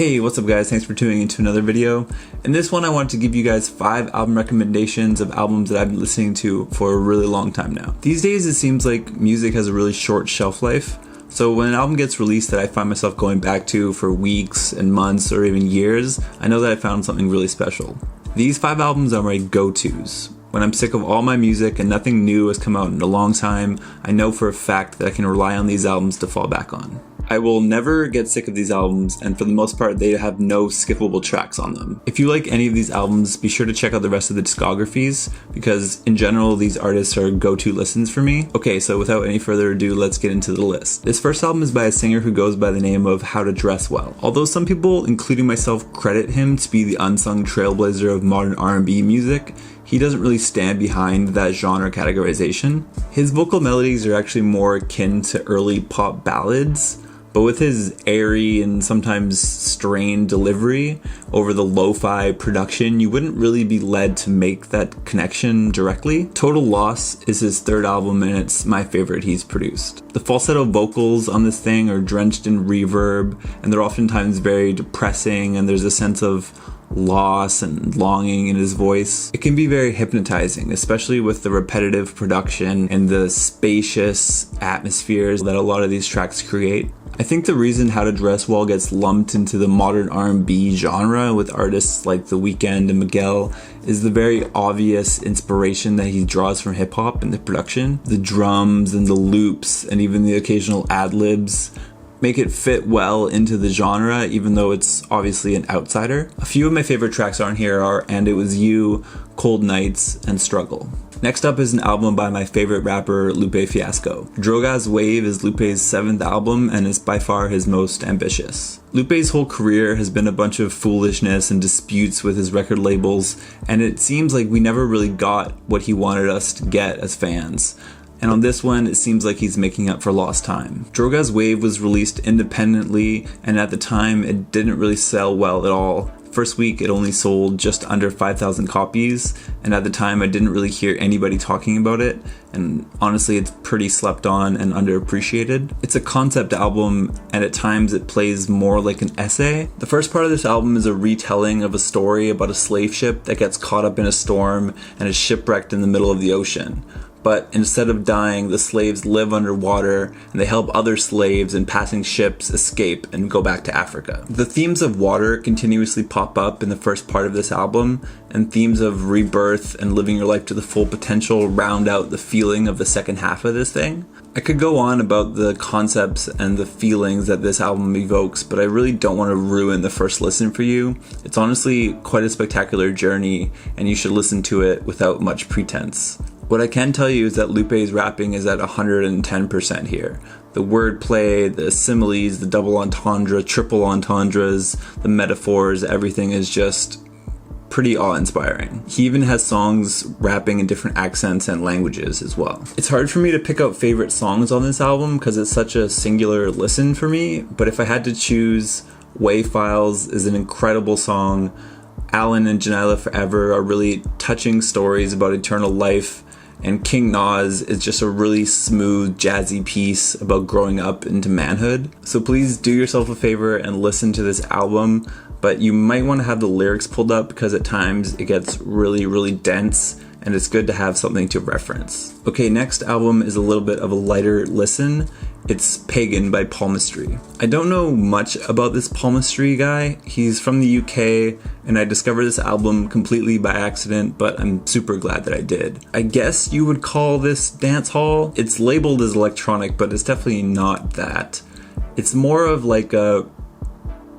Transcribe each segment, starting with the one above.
Hey, what's up guys? Thanks for tuning into another video. In this one I wanted to give you guys 5 album recommendations of albums that I've been listening to for a really long time now. These days it seems like music has a really short shelf life, so when an album gets released that I find myself going back to for weeks and months or even years, I know that I found something really special. These 5 albums are my go-tos. When I'm sick of all my music and nothing new has come out in a long time, I know for a fact that I can rely on these albums to fall back on. I will never get sick of these albums, and for the most part they have no skippable tracks on them. If you like any of these albums, be sure to check out the rest of the discographies, because in general these artists are go-to listens for me. Okay, so without any further ado, let's get into the list. This first album is by a singer who goes by the name of How to Dress Well. Although some people, including myself, credit him to be the unsung trailblazer of modern R&B music, he doesn't really stand behind that genre categorization. His vocal melodies are actually more akin to early pop ballads, but with his airy and sometimes strained delivery over the lo-fi production, you wouldn't really be led to make that connection directly. Total Loss is his 3rd album and it's my favorite he's produced. The falsetto vocals on this thing are drenched in reverb, and they're oftentimes very depressing, and there's a sense of loss and longing in his voice. It can be very hypnotizing, especially with the repetitive production and the spacious atmospheres that a lot of these tracks create. I think the reason How to Dress Well gets lumped into the modern R&B genre with artists like The Weeknd and Miguel is the very obvious inspiration that he draws from hip-hop in the production. The drums and the loops and even the occasional ad-libs make it fit well into the genre, even though it's obviously an outsider. A few of my favorite tracks on here are And It Was You, Cold Nights, and Struggle. Next up is an album by my favorite rapper, Lupe Fiasco. Drogas Wave is Lupe's 7th album and is by far his most ambitious. Lupe's whole career has been a bunch of foolishness and disputes with his record labels, and it seems like we never really got what he wanted us to get as fans. And on this one, it seems like he's making up for lost time. Drogas Wave was released independently, and at the time it didn't really sell well at all. First week it only sold just under 5,000 copies, and at the time I didn't really hear anybody talking about it, and honestly it's pretty slept on and underappreciated. It's a concept album, and at times it plays more like an essay. The first part of this album is a retelling of a story about a slave ship that gets caught up in a storm and is shipwrecked in the middle of the ocean. But instead of dying, the slaves live underwater and they help other slaves and passing ships escape and go back to Africa. The themes of water continuously pop up in the first part of this album, and themes of rebirth and living your life to the full potential round out the feeling of the second half of this thing. I could go on about the concepts and the feelings that this album evokes, but I really don't want to ruin the first listen for you. It's honestly quite a spectacular journey, and you should listen to it without much pretense. What I can tell you is that Lupe's rapping is at 110% here. The wordplay, the similes, the double entendre, triple entendres, the metaphors, everything is just pretty awe-inspiring. He even has songs rapping in different accents and languages as well. It's hard for me to pick out favorite songs on this album because it's such a singular listen for me, but if I had to choose, Way Files is an incredible song. Alan and Janila Forever are really touching stories about eternal life, and King Nas is just a really smooth, jazzy piece about growing up into manhood. So please do yourself a favor and listen to this album, but you might want to have the lyrics pulled up because at times it gets really dense, and it's good to have something to reference. Okay, next album is a little bit of a lighter listen. It's Pagan by Palmistry. I don't know much about this Palmistry guy. He's from the UK, and I discovered this album completely by accident, but I'm super glad that I did. I guess you would call this dancehall. It's labeled as electronic, but it's definitely not that. It's more of like a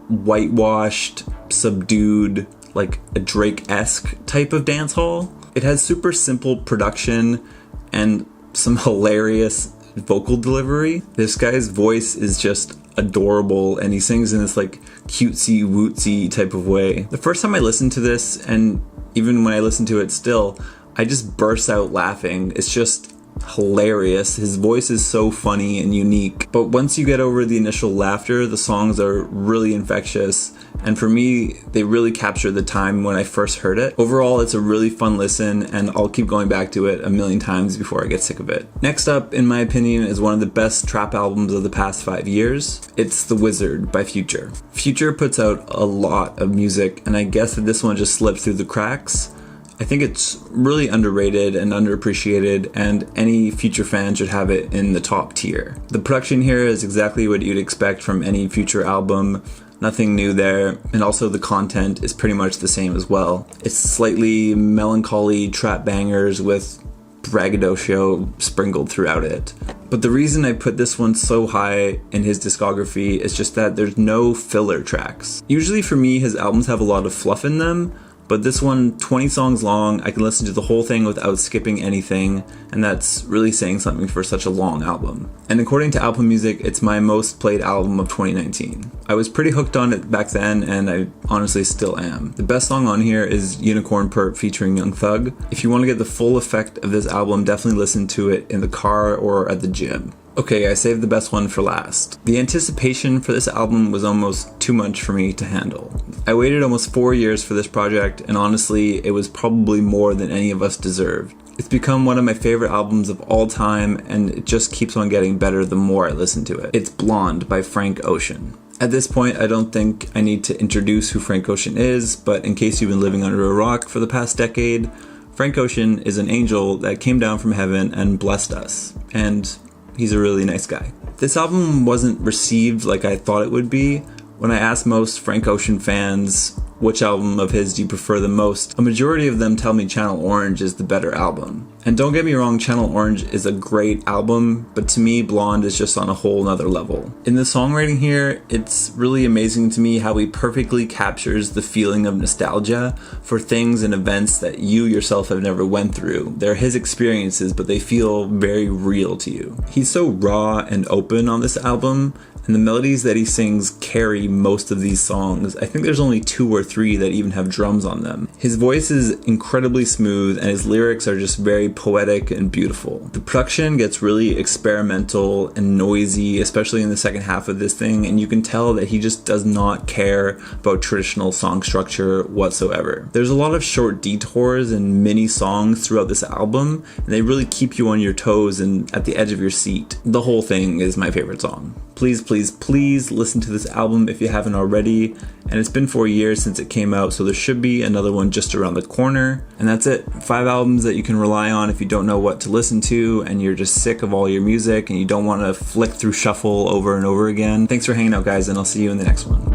whitewashed, subdued, like a Drake-esque type of dancehall. It has super simple production and some hilarious vocal delivery. This guy's voice is just adorable, and he sings in this like cutesy wootsy type of way. The first time I listened to this, and even when I listen to it still, I just burst out laughing. It's just hilarious. His voice is so funny and unique. But once you get over the initial laughter, the songs are really infectious. And for me, they really capture the time when I first heard it. Overall, it's a really fun listen, and I'll keep going back to it a million times before I get sick of it. Next up, in my opinion, is one of the best trap albums of the past 5 years. It's The Wizrd by Future. Future puts out a lot of music, and I guess that this one just slipped through the cracks. I think it's really underrated and underappreciated, and any Future fan should have it in the top tier. The production here is exactly what you'd expect from any Future album. Nothing new there, and also the content is pretty much the same as well. It's slightly melancholy trap bangers with braggadocio sprinkled throughout it. But the reason I put this one so high in his discography is just that there's no filler tracks. Usually for me, his albums have a lot of fluff in them, but this one, 20 songs long, I can listen to the whole thing without skipping anything, and that's really saying something for such a long album. And according to Apple Music, it's my most played album of 2019. I was pretty hooked on it back then, and I honestly still am. The best song on here is Unicorn Perp featuring Young Thug. If you want to get the full effect of this album, definitely listen to it in the car or at the gym. Okay, I saved the best one for last. The anticipation for this album was almost too much for me to handle. I waited almost 4 years for this project, and honestly, it was probably more than any of us deserved. It's become one of my favorite albums of all time, and it just keeps on getting better the more I listen to it. It's Blonde by Frank Ocean. At this point, I don't think I need to introduce who Frank Ocean is, but in case you've been living under a rock for the past decade, Frank Ocean is an angel that came down from heaven and blessed us. And he's a really nice guy. This album wasn't received like I thought it would be. When I asked most Frank Ocean fans which album of his do you prefer the most, a majority of them tell me Channel Orange is the better album. And don't get me wrong, Channel Orange is a great album, but to me, Blonde is just on a whole nother level. In the songwriting here, it's really amazing to me how he perfectly captures the feeling of nostalgia for things and events that you yourself have never went through. They're his experiences, but they feel very real to you. He's so raw and open on this album, and the melodies that he sings carry most of these songs. I think there's only 2 or 3 that even have drums on them. His voice is incredibly smooth, and his lyrics are just very poetic and beautiful. The production gets really experimental and noisy, especially in the second half of this thing, and you can tell that he just does not care about traditional song structure whatsoever. There's a lot of short detours and mini songs throughout this album, and they really keep you on your toes and at the edge of your seat. The whole thing is my favorite song. Please, please, please listen to this album if you haven't already. And it's been 4 years since it came out, so there should be another one just around the corner. And that's it. 5 albums that you can rely on if you don't know what to listen to and you're just sick of all your music and you don't want to flick through shuffle over and over again. Thanks for hanging out, guys, and I'll see you in the next one.